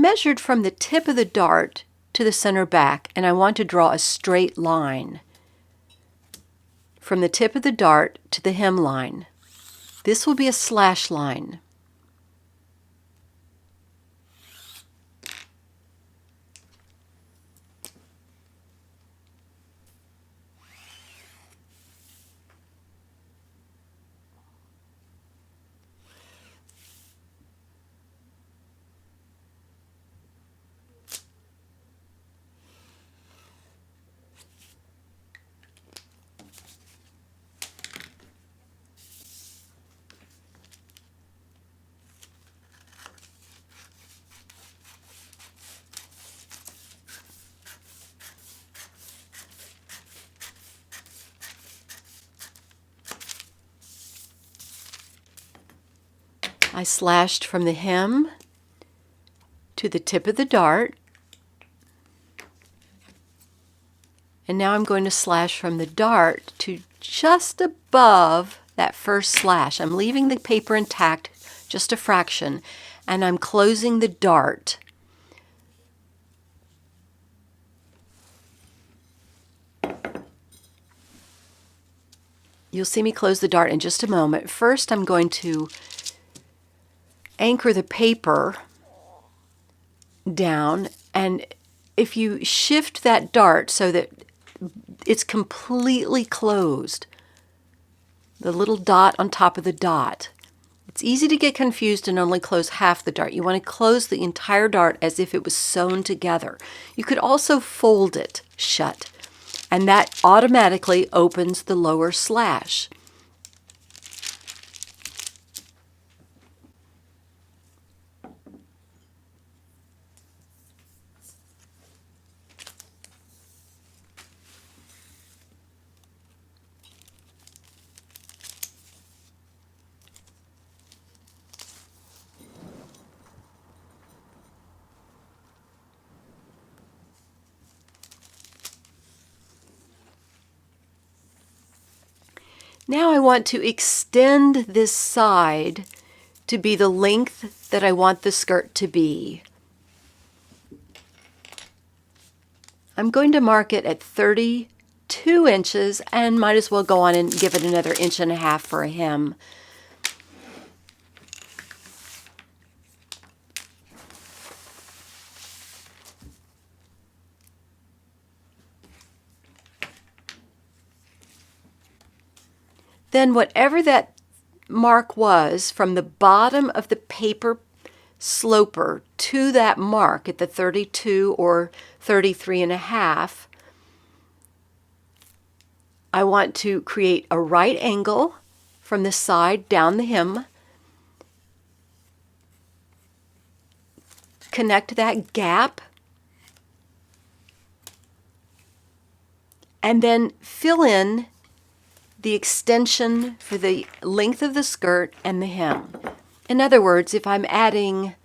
measured from the tip of the dart to the center back, and I want to draw a straight line from the tip of the dart to the hemline. This will be a slash line. I slashed from the hem to the tip of the dart, and now I'm going to slash from the dart to just above that first slash. I'm leaving the paper intact, just a fraction, and I'm closing the dart. You'll see me close the dart in just a moment. First, I'm going to anchor the paper down, and if you shift that dart so that it's completely closed, the little dot on top of the dot, it's easy to get confused and only close half the dart. You want to close the entire dart as if it was sewn together. You could also fold it shut, and that automatically opens the lower slash. Now I want to extend this side to be the length that I want the skirt to be. I'm going to mark it at 32 inches and might as well go on and give it another 1.5 inches for a hem. Then whatever that mark was from the bottom of the paper sloper to that mark at the 32 or 33.5, I want to create a right angle from the side down the hem, connect that gap, and then fill in the extension for the length of the skirt and the hem. In other words, if I'm adding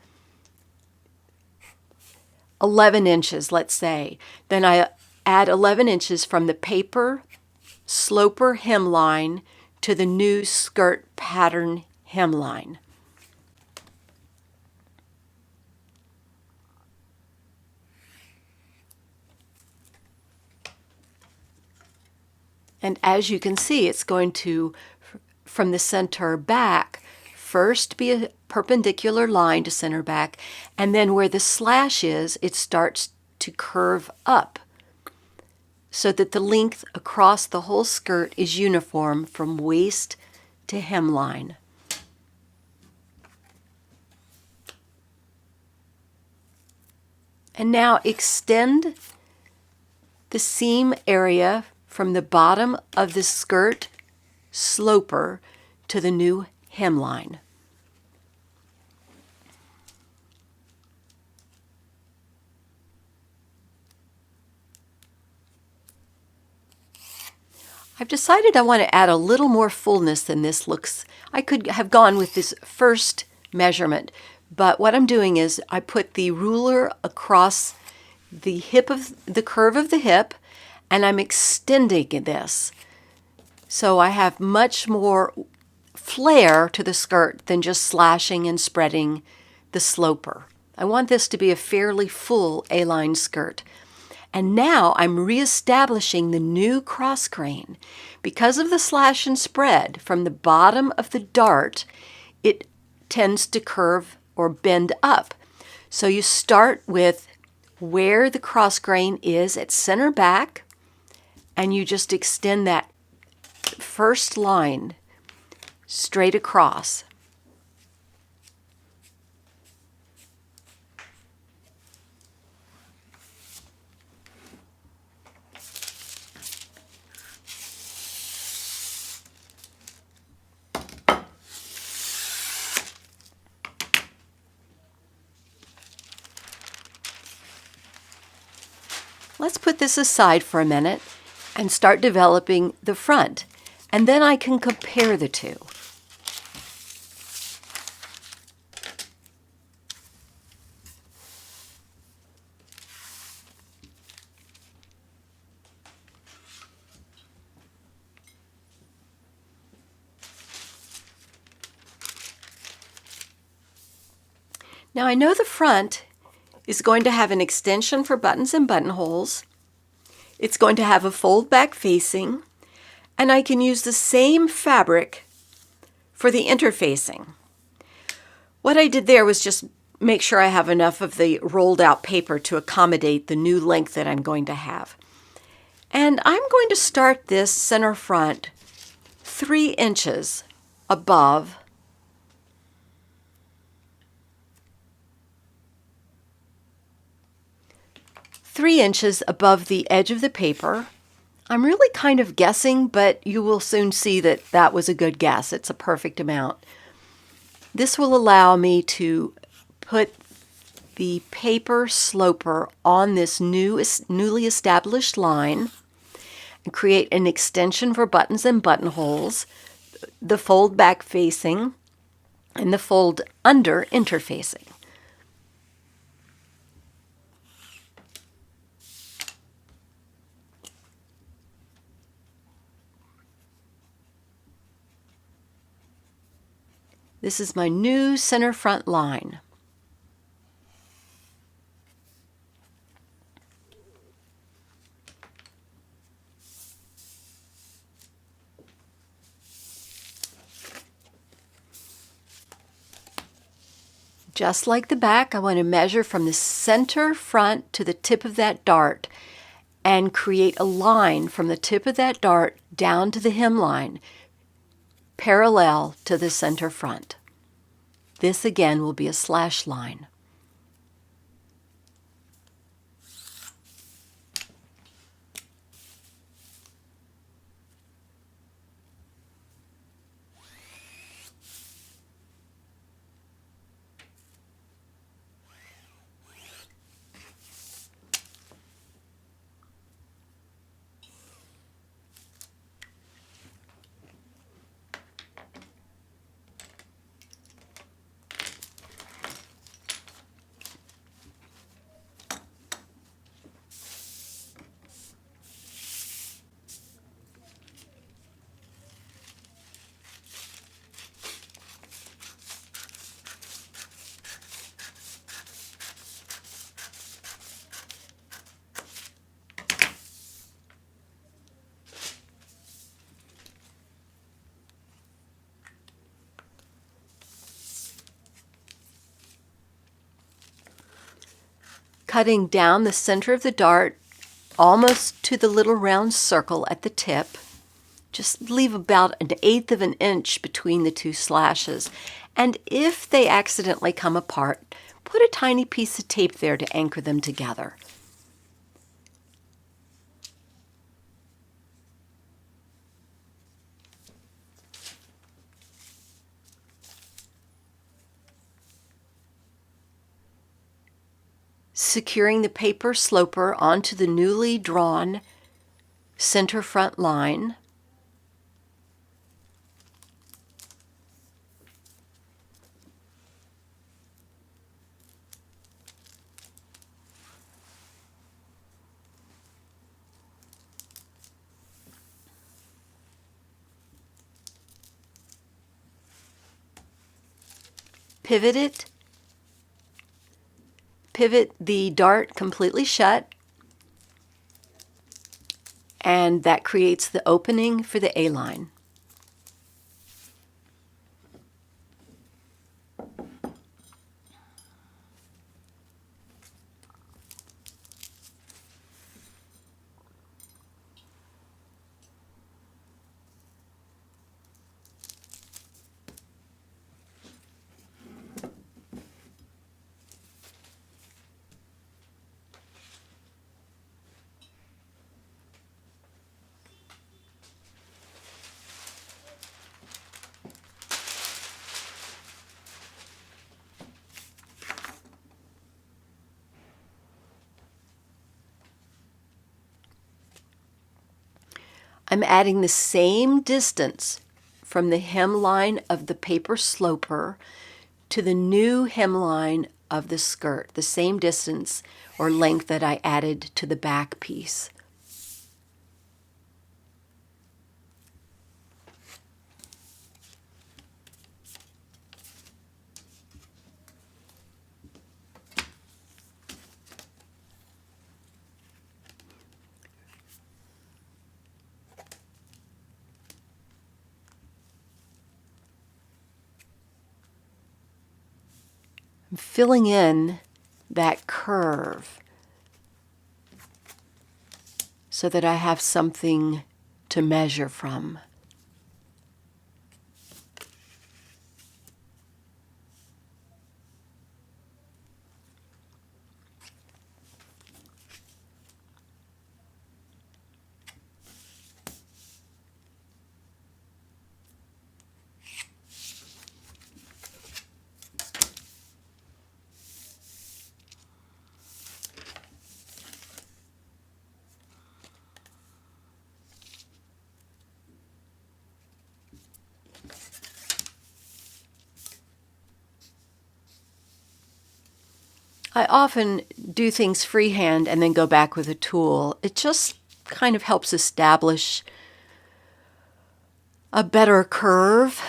11 inches, let's say, then I add 11 inches from the paper sloper hemline to the new skirt pattern hemline. And as you can see, it's going to, from the center back, first be a perpendicular line to center back, and then where the slash is, it starts to curve up so that the length across the whole skirt is uniform from waist to hemline. And now extend the seam area from the bottom of the skirt sloper to the new hemline. I've decided I want to add a little more fullness than this looks. I could have gone with this first measurement, but what I'm doing is I put the ruler across the hip of the curve of the hip, and I'm extending this. So I have much more flare to the skirt than just slashing and spreading the sloper. I want this to be a fairly full A-line skirt. And now I'm reestablishing the new cross grain. Because of the slash and spread from the bottom of the dart, it tends to curve or bend up. So you start with where the cross grain is at center back, and you just extend that first line straight across. Let's put this aside for a minute and start developing the front, and then I can compare the two. Now I know the front is going to have an extension for buttons and buttonholes. It's going to have a fold back facing, and I can use the same fabric for the interfacing. What I did there was just make sure I have enough of the rolled out paper to accommodate the new length that I'm going to have. And I'm going to start this center front 3 inches above the edge of the paper. I'm really kind of guessing, but you will soon see that that was a good guess. It's a perfect amount. This will allow me to put the paper sloper on this newly established line and create an extension for buttons and buttonholes, the fold back facing, and the fold under interfacing. This is my new center front line. Just like the back, I want to measure from the center front to the tip of that dart and create a line from the tip of that dart down to the hemline, parallel to the center front. This again will be a slash line. Cutting down the center of the dart almost to the little round circle at the tip. Just leave about 1/8 of an inch between the two slashes. And if they accidentally come apart, put a tiny piece of tape there to anchor them together. Securing the paper sloper onto the newly drawn center front line. Pivot it pivot the dart completely shut, and that creates the opening for the A-line. I'm adding the same distance from the hemline of the paper sloper to the new hemline of the skirt, the same distance or length that I added to the back piece. I'm filling in that curve so that I have something to measure from. I often do things freehand and then go back with a tool. It just kind of helps establish a better curve.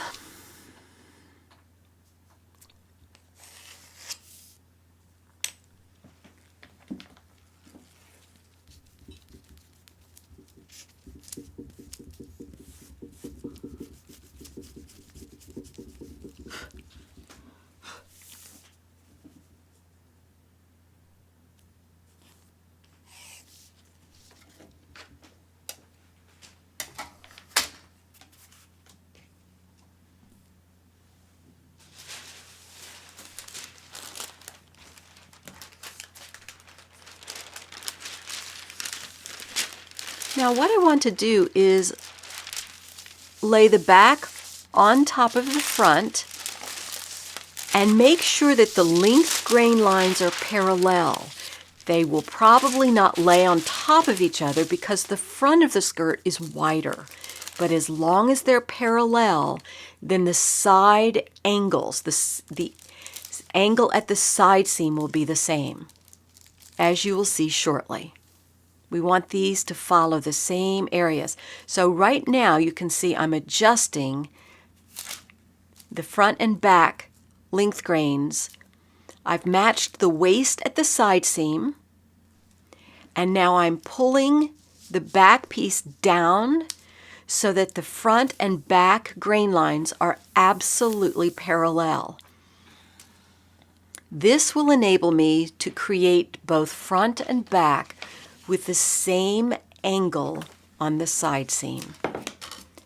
Now what I want to do is lay the back on top of the front and make sure that the length grain lines are parallel. They will probably not lay on top of each other because the front of the skirt is wider. But as long as they're parallel, then the side angles, the angle at the side seam will be the same, as you will see shortly. We want these to follow the same areas. So right now you can see I'm adjusting the front and back length grains. I've matched the waist at the side seam, and now I'm pulling the back piece down so that the front and back grain lines are absolutely parallel. This will enable me to create both front and back with the same angle on the side seam.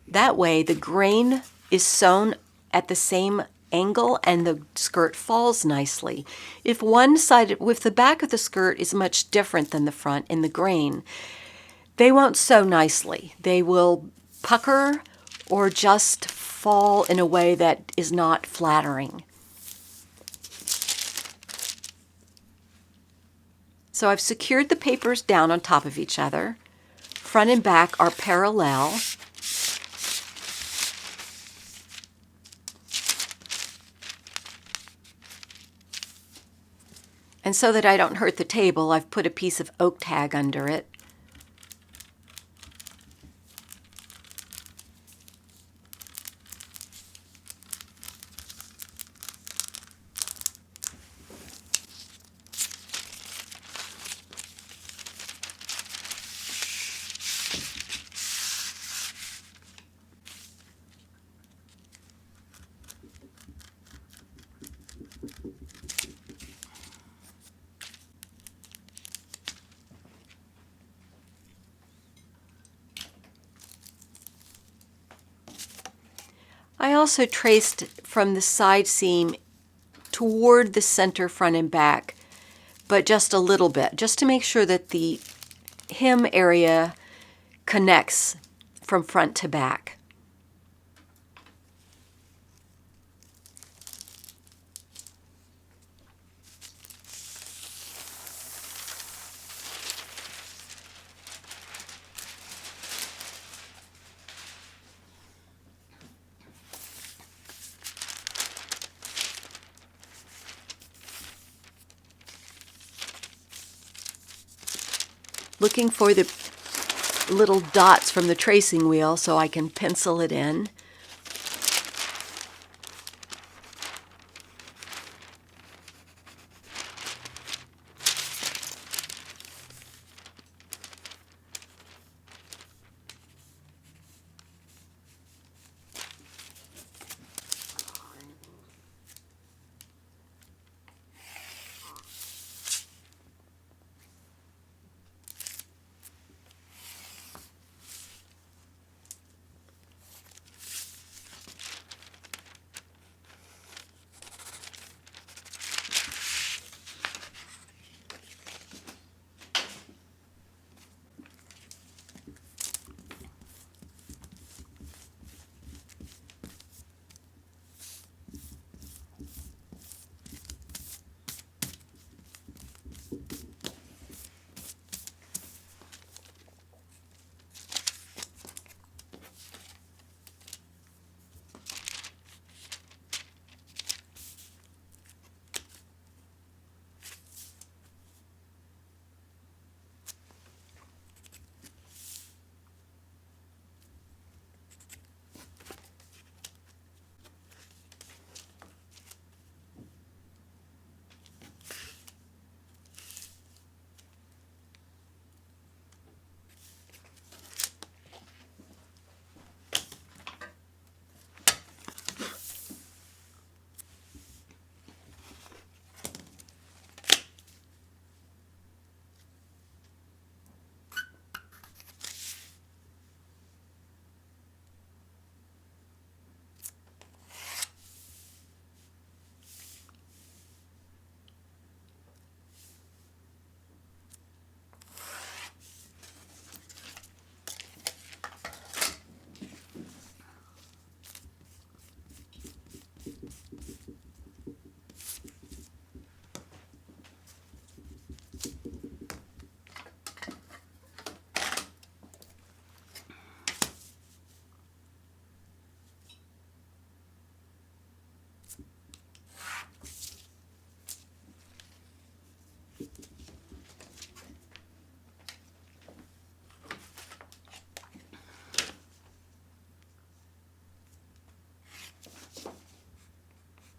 That way the grain is sewn at the same angle and the skirt falls nicely. If the back of the skirt is much different than the front in the grain, they won't sew nicely. They will pucker or just fall in a way that is not flattering. So I've secured the papers down on top of each other. Front and back are parallel. And so that I don't hurt the table, I've put a piece of oak tag under it. I also traced from the side seam toward the center front and back, but just a little bit, just to make sure that the hem area connects from front to back. Looking for the little dots from the tracing wheel so I can pencil it in.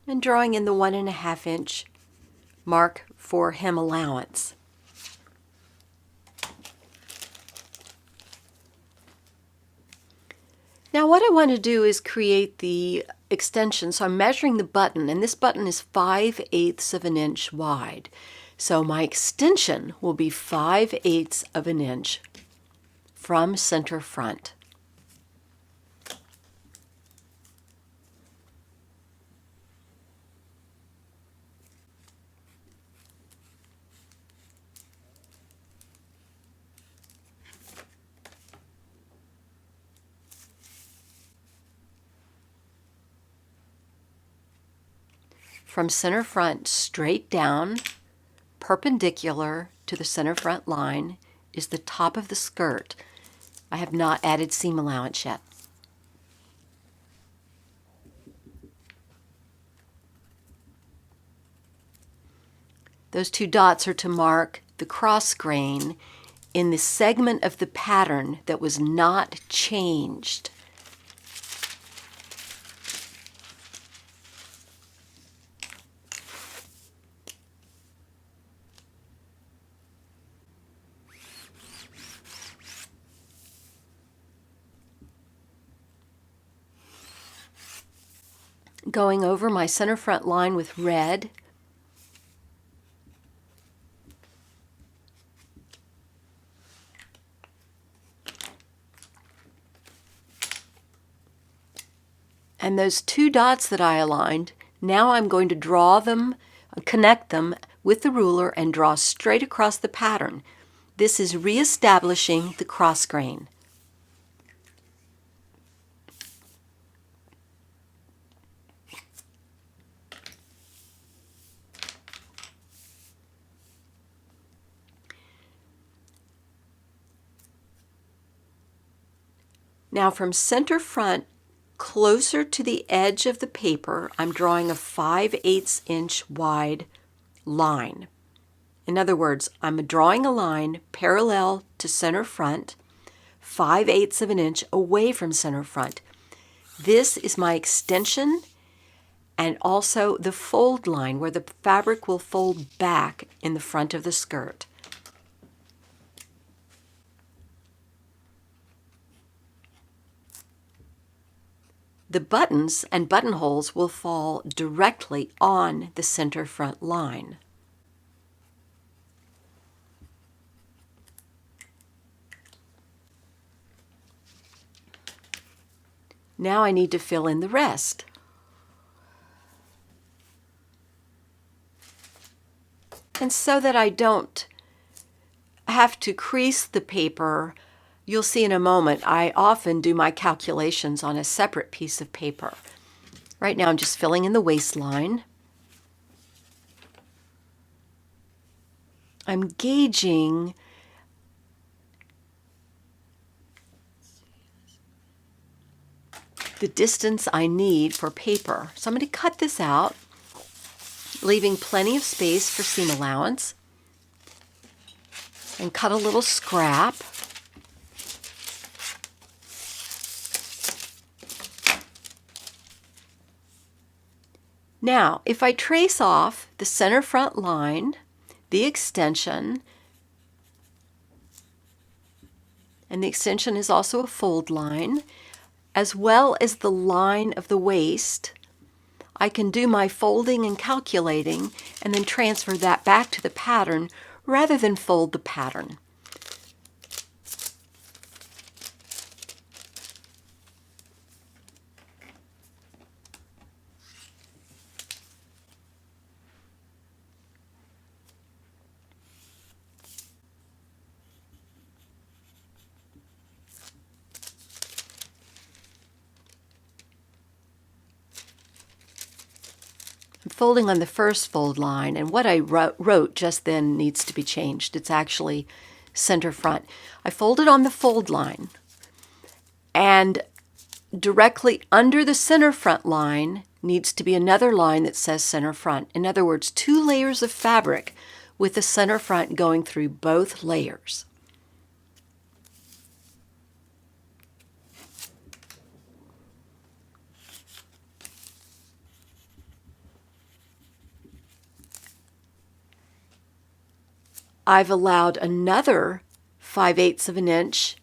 And drawing in the 1.5 inch mark for hem allowance. Now what I want to do is create the extension. So I'm measuring the button, and this button is 5/8 of an inch wide. So my extension will be 5/8 of an inch from center front. From center front straight down, perpendicular to the center front line, is the top of the skirt. I have not added seam allowance yet. Those two dots are to mark the cross grain in the segment of the pattern that was not changed. Going over my center front line with red, And those 2 dots that I aligned, now I'm going to draw them, connect them with the ruler and draw straight across the pattern. This is reestablishing the cross grain. Now from center front, closer to the edge of the paper, I'm drawing a 5/8 inch wide line. In other words, I'm drawing a line parallel to center front, 5/8 of an inch away from center front. This is my extension and also the fold line where the fabric will fold back in the front of the skirt. The buttons and buttonholes will fall directly on the center front line. Now I need to fill in the rest. And so that I don't have to crease the paper, you'll see in a moment, I often do my calculations on a separate piece of paper. Right now I'm just filling in the waistline. I'm gauging the distance I need for paper. So I'm going to cut this out, leaving plenty of space for seam allowance, and cut a little scrap. Now, if I trace off the center front line, the extension, and the extension is also a fold line, as well as the line of the waist, I can do my folding and calculating and then transfer that back to the pattern rather than fold the pattern. I'm folding on the first fold line, and what I wrote just then needs to be changed. It's actually center front. I folded on the fold line, and directly under the center front line needs to be another line that says center front. In other words, 2 layers of fabric with the center front going through both layers. I've allowed another 5/8 of an inch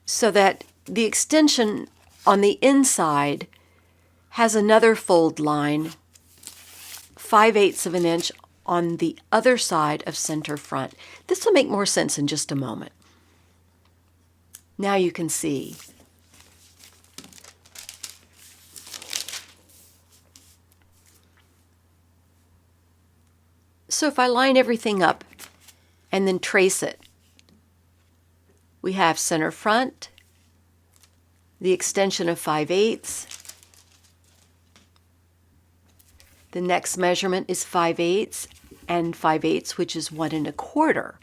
so that the extension on the inside has another fold line, 5/8 of an inch on the other side of center front. This will make more sense in just a moment. Now you can see. So if I line everything up and then trace it, we have center front, the extension of 5/8. The next measurement is 5/8 and 5/8, which is 1 1/4.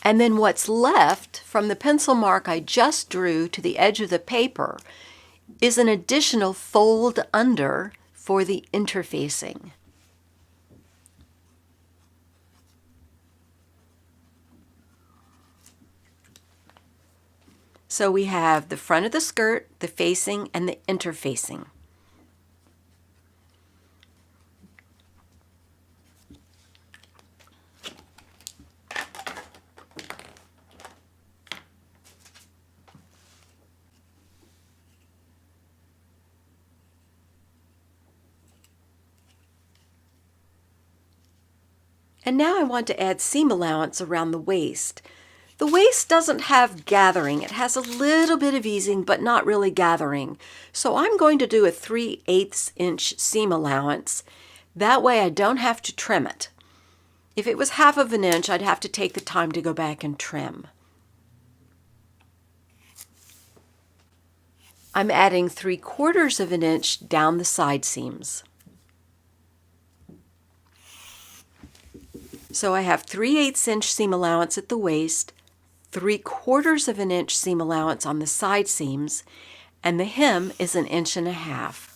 And then what's left from the pencil mark I just drew to the edge of the paper is an additional fold under for the interfacing. So we have the front of the skirt, the facing, and the interfacing. And now I want to add seam allowance around the waist. The waist doesn't have gathering. It has a little bit of easing, but not really gathering. So I'm going to do a 3/8 inch seam allowance. That way I don't have to trim it. If it was 1/2 of an inch, I'd have to take the time to go back and trim. I'm adding 3/4 of an inch down the side seams. So I have 3/8 inch seam allowance at the waist, 3/4 of an inch seam allowance on the side seams, and the hem is 1.5 inches.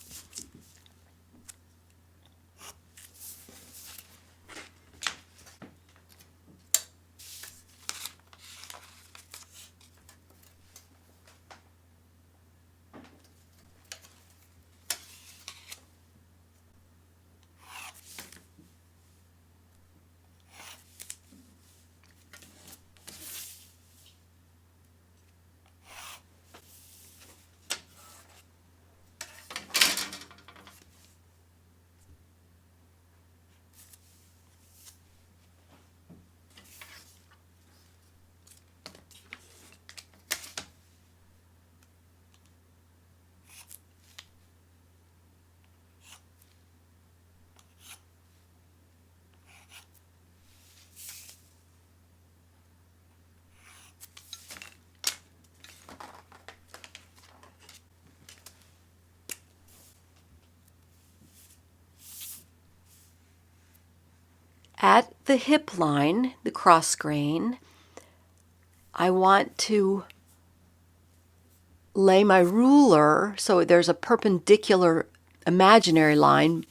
At the hip line, the cross grain, I want to lay my ruler so there's a perpendicular imaginary line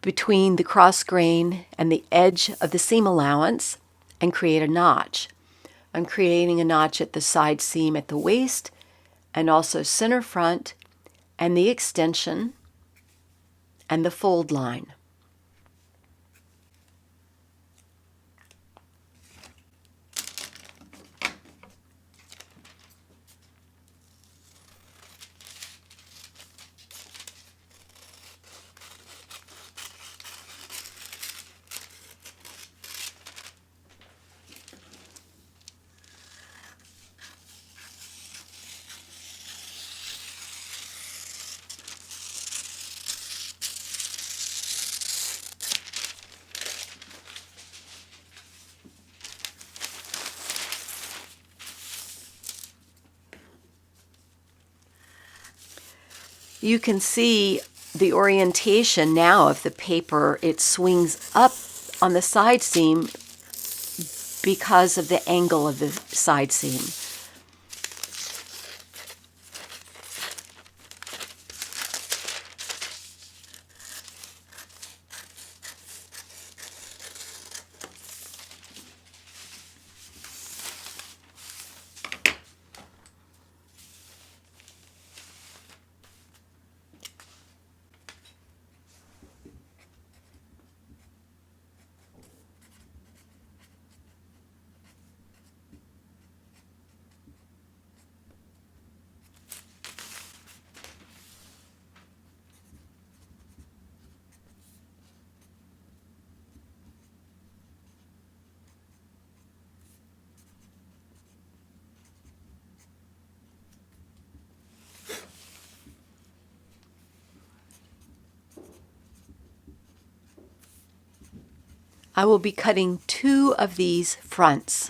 between the cross grain and the edge of the seam allowance and create a notch. I'm creating a notch at the side seam at the waist and also center front and the extension and the fold line. You can see the orientation now of the paper. It swings up on the side seam because of the angle of the side seam. I will be cutting 2 of these fronts.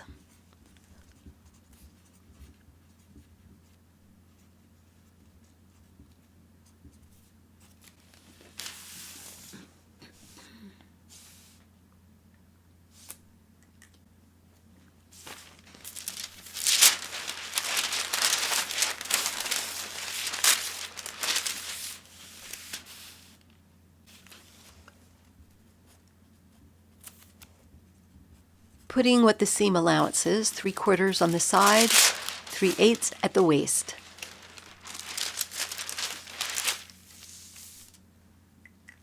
Putting what the seam allowance is, 3/4 on the side, 3/8 at the waist.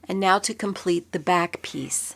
And now to complete the back piece.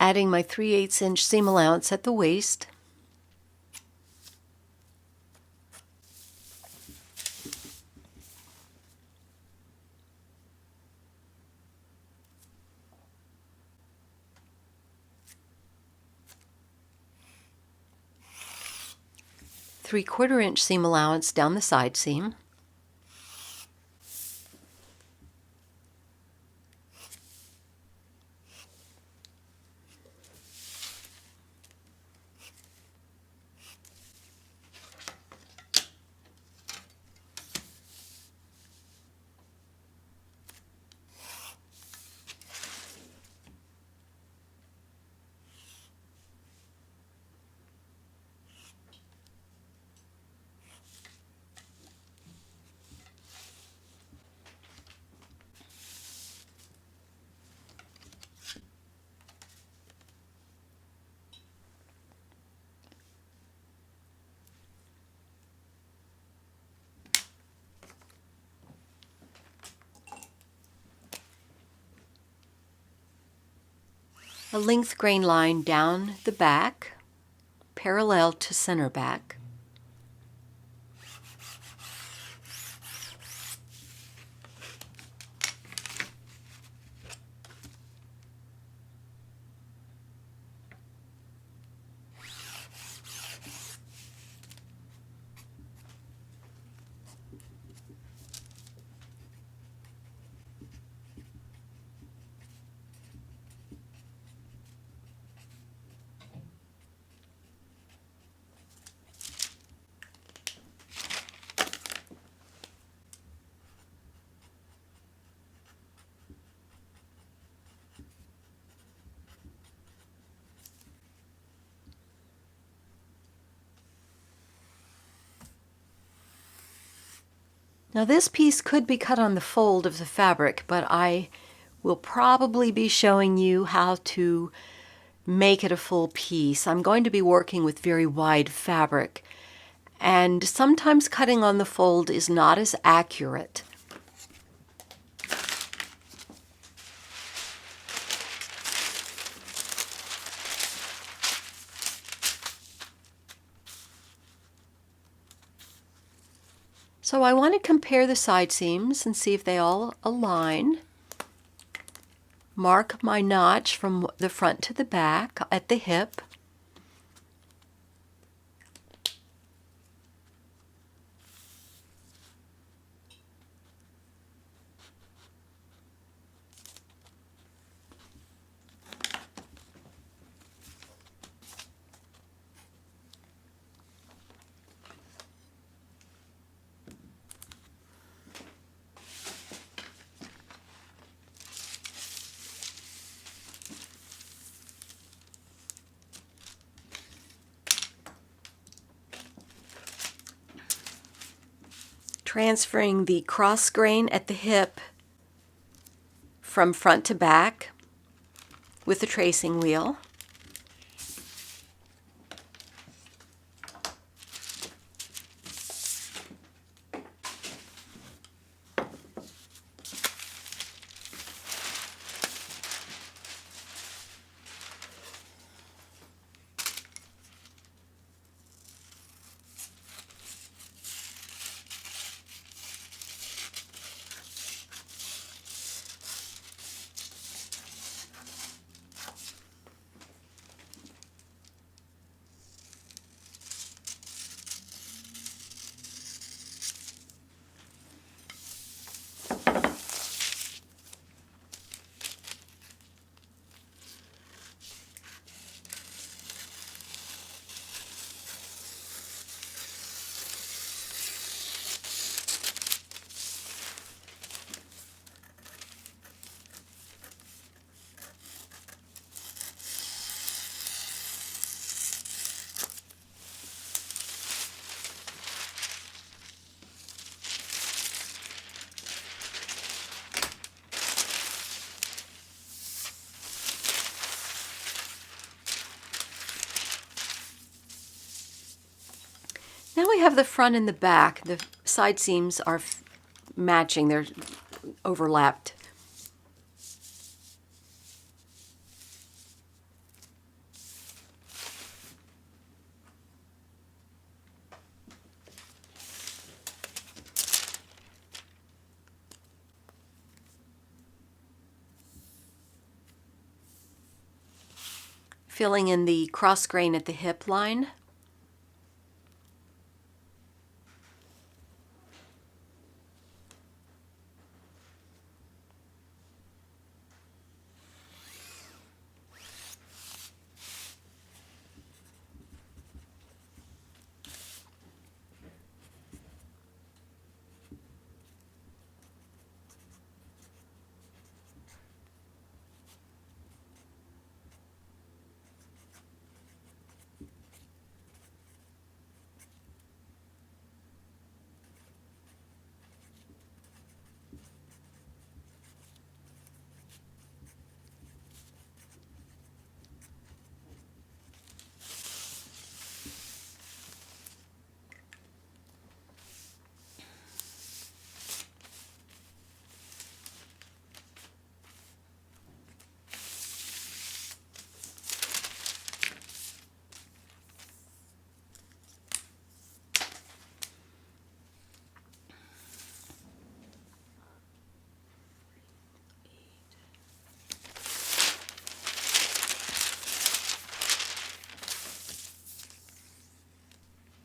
adding my 3/8 inch seam allowance at the waist. Three-quarter inch seam allowance down the side seam. A length grain line down the back, parallel to center back. Now this piece could be cut on the fold of the fabric, but I will probably be showing you how to make it a full piece. I'm going to be working with very wide fabric, and sometimes cutting on the fold is not as accurate. So I want to compare the side seams and see if they all align. Mark my notch from the front to the back at the hip. Transferring the cross grain at the hip from front to back with the tracing wheel. Now we have the front and the back. The side seams are matching, they're overlapped. filling in the cross grain at the hip line.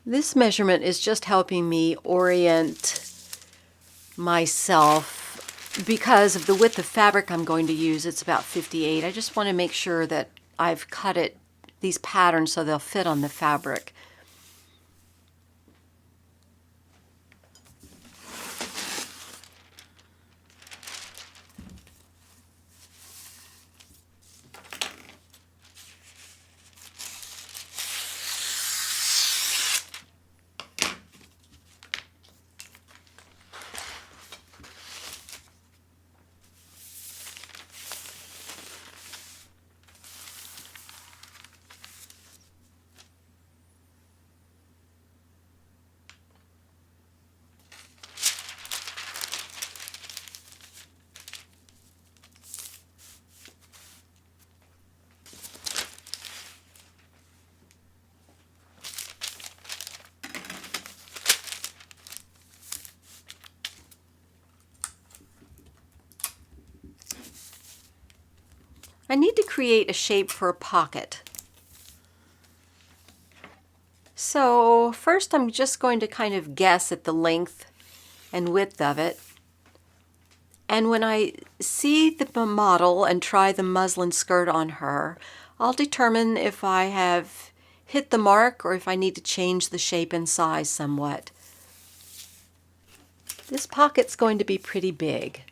This measurement is just helping me orient myself because of the width of fabric I'm going to use. It's about 58. I just want to make sure that I've cut these patterns so they'll fit on the fabric. I need to create a shape for a pocket. So first I'm just going to kind of guess at the length and width of it. And when I see the model and try the muslin skirt on her, I'll determine if I have hit the mark or if I need to change the shape and size somewhat. This pocket's going to be pretty big.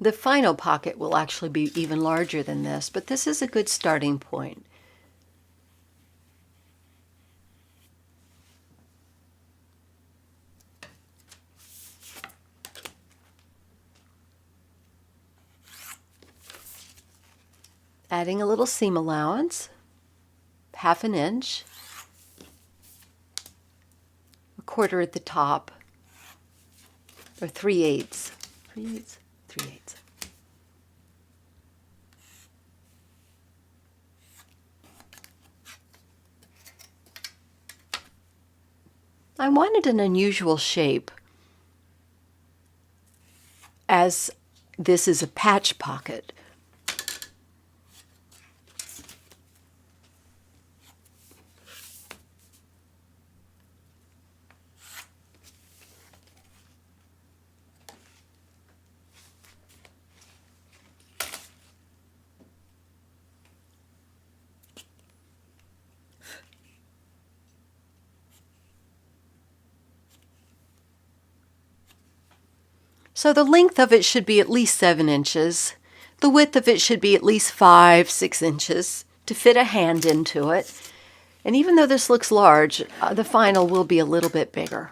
The final pocket will actually be even larger than this, but this is a good starting point. Adding a little seam allowance, 1/2 inch, 1/4 at the top, or 3/8. 3/8? 3/8. I wanted an unusual shape, as this is a patch pocket. So the length of it should be at least 7 inches. The width of it should be at least 5-6 inches to fit a hand into it. And even though this looks large, the final will be a little bit bigger.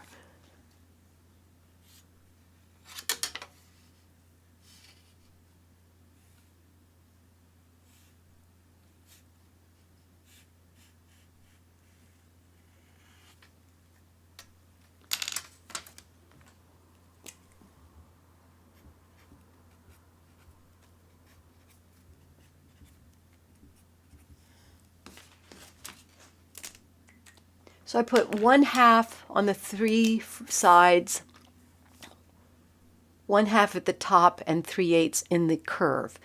So I put 1/2 on the 3 sides, 1/2 at the top, and 3/8 in the curve.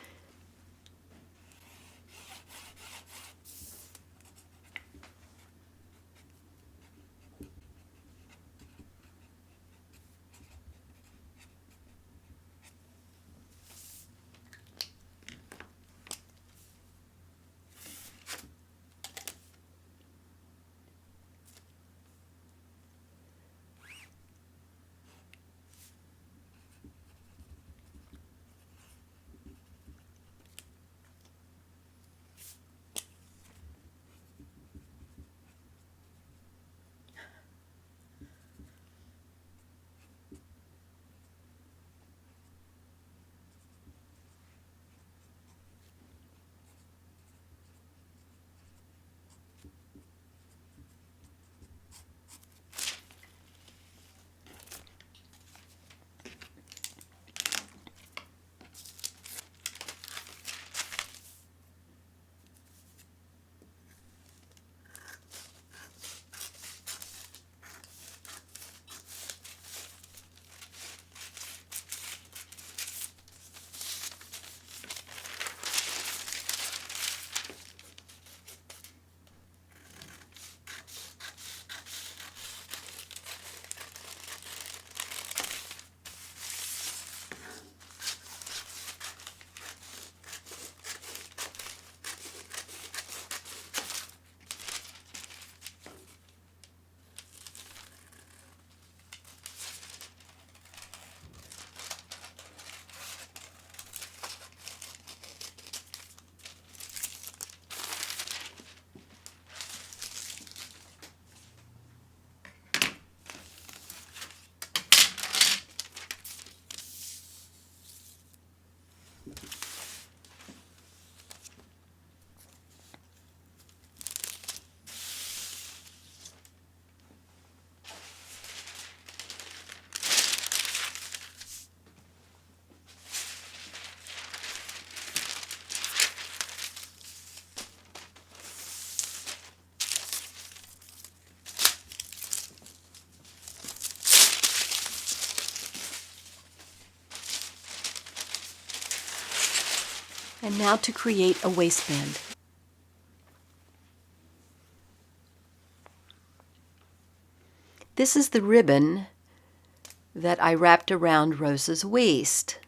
And now to create a waistband. This is the ribbon that I wrapped around Rosa's waist.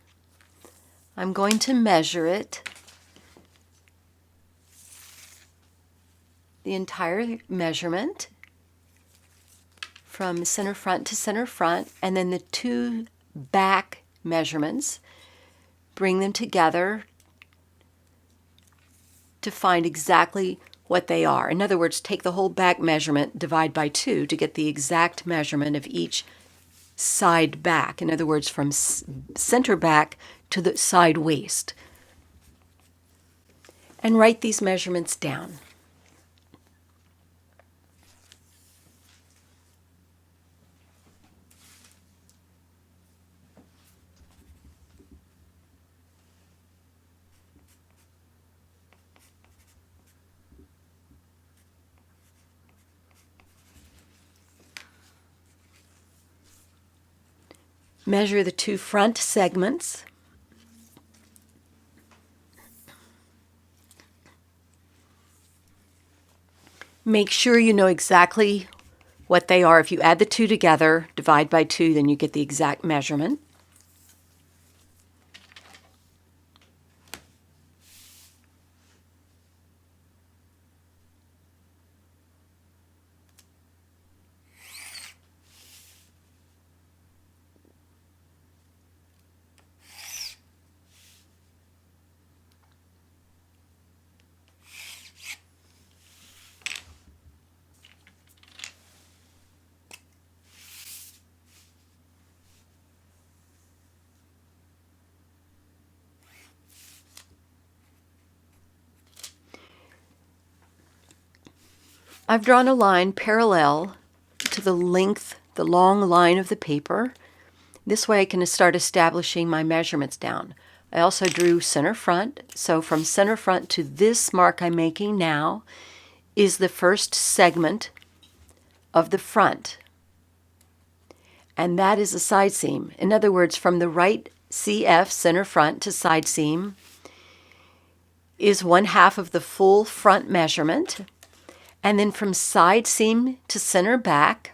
I'm going to measure it, the entire measurement from center front to center front, and then the 2 back measurements, bring them together to find exactly what they are. In other words, take the whole back measurement, divide by 2 to get the exact measurement of each side back. In other words, from center back to the side waist. And write these measurements down. Measure the 2 front segments. Make sure you know exactly what they are. If you add the 2 together, divide by 2, then you get the exact measurement. I've drawn a line parallel to the length, the long line of the paper. This way I can start establishing my measurements down. I also drew center front, so from center front to this mark I'm making now is the first segment of the front. And that is a side seam. In other words, from the right CF, center front, to side seam is 1/2 of the full front measurement. And then from side seam to center back,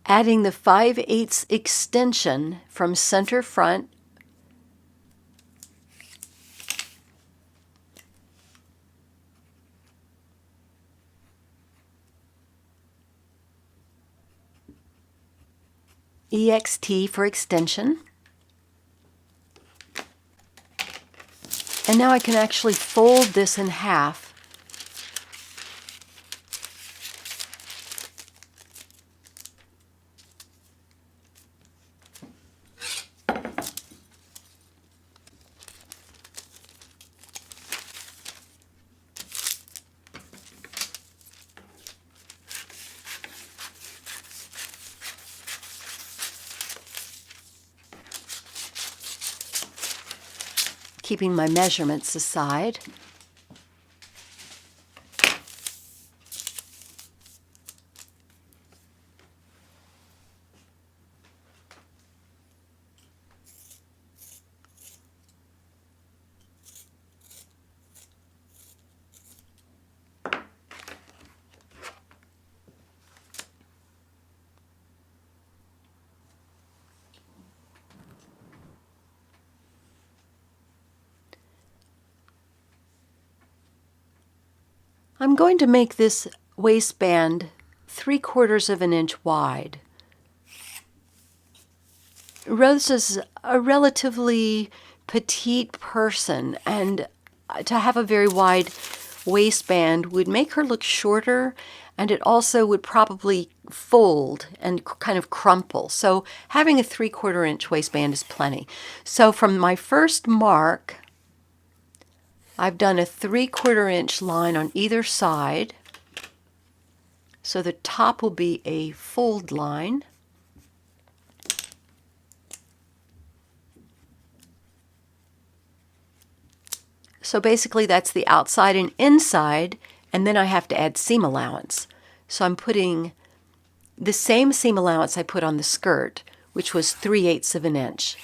adding the 5/8 extension from center front EXT for extension. And now I can actually fold this in half. Keeping my measurements aside. I'm going to make this waistband 3/4 of an inch wide. Rose is a relatively petite person, and to have a very wide waistband would make her look shorter, and it also would probably fold and kind of crumple. So having a 3/4 inch waistband is plenty. So from my first mark, I've done a 3/4 inch line on either side. So the top will be a fold line. So basically that's the outside and inside, and then I have to add seam allowance. So I'm putting the same seam allowance I put on the skirt, which was 3/8 of an inch.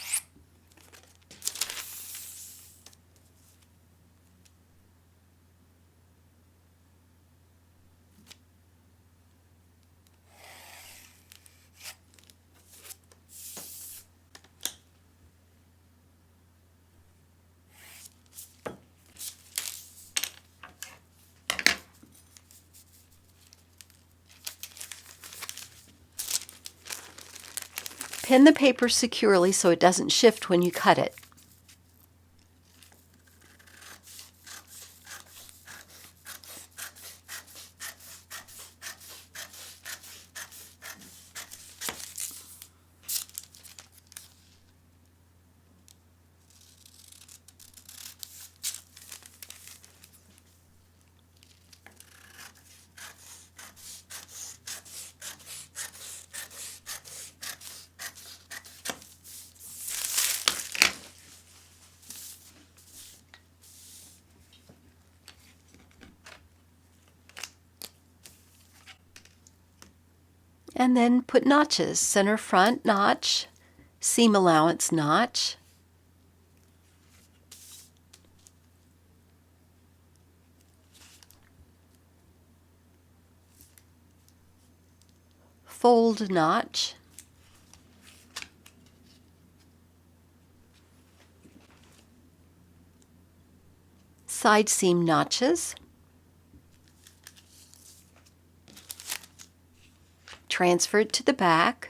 Pin the paper securely so it doesn't shift when you cut it. And then put notches, center front notch, seam allowance notch, fold notch, side seam notches, transfer it to the back,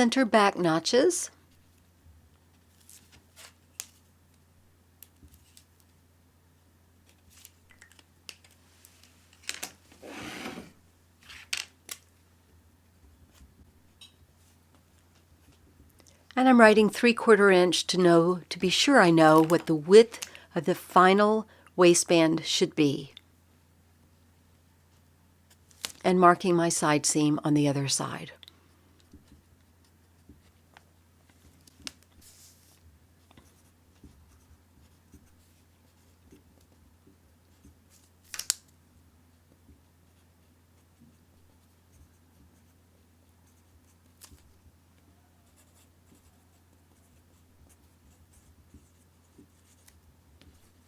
center back notches. And I'm writing 3/4 inch to be sure I know what the width of the final waistband should be. And marking my side seam on the other side.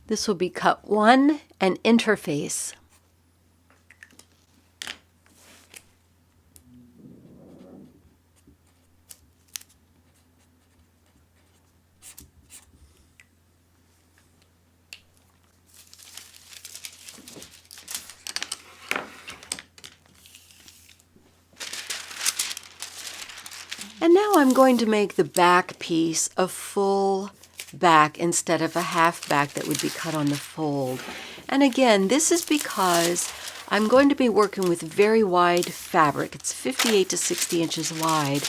This will be cut 1 and interface. And now I'm going to make the back piece a full back instead of a half back that would be cut on the fold. And again, this is because I'm going to be working with very wide fabric. It's 58 to 60 inches wide.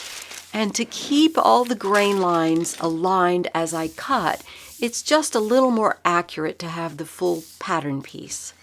And to keep all the grain lines aligned as I cut, it's just a little more accurate to have the full pattern piece.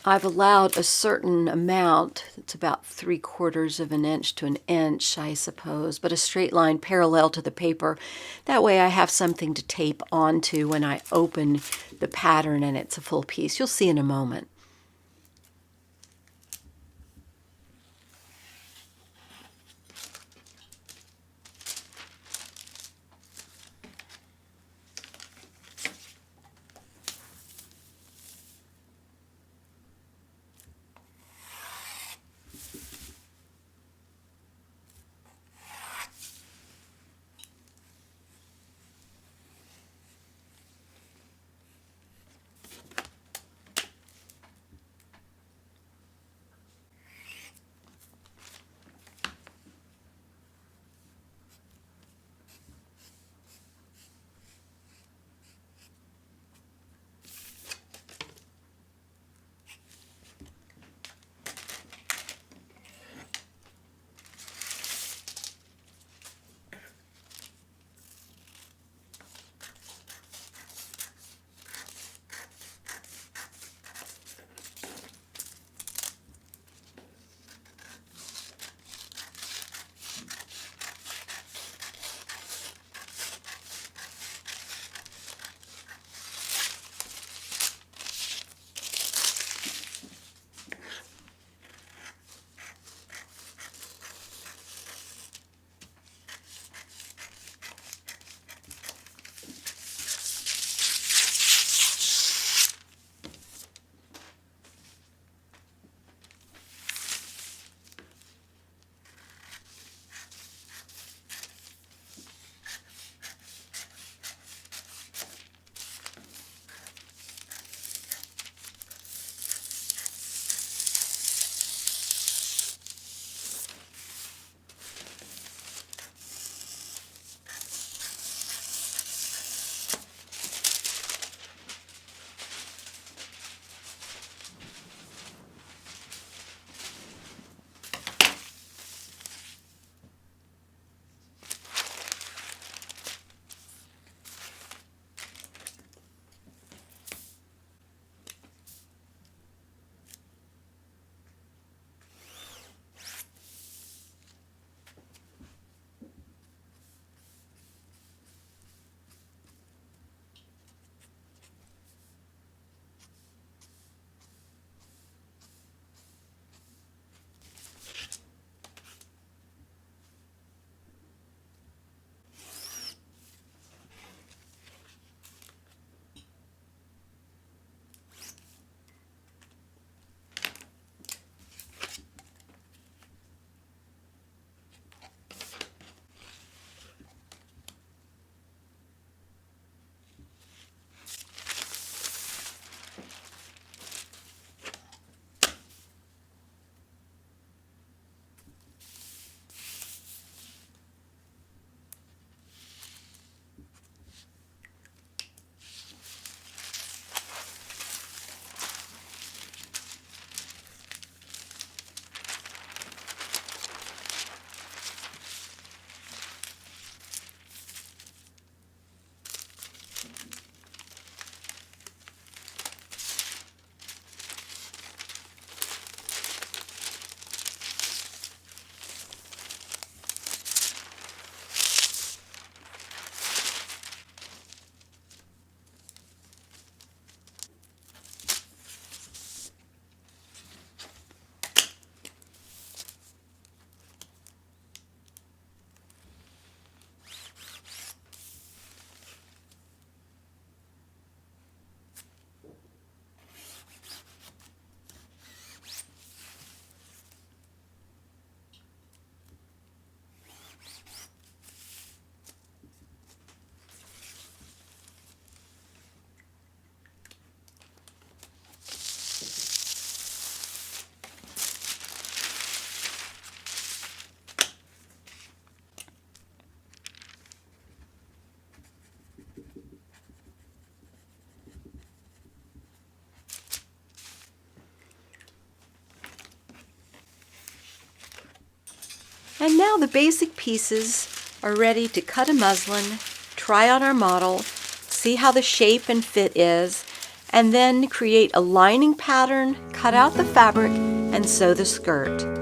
I've allowed a certain amount, it's about 3/4 of an inch to an inch, I suppose, but a straight line parallel to the paper. That way I have something to tape onto when I open the pattern and it's a full piece. You'll see in a moment. And now the basic pieces are ready to cut a muslin, try on our model, see how the shape and fit is, and then create a lining pattern, cut out the fabric, and sew the skirt.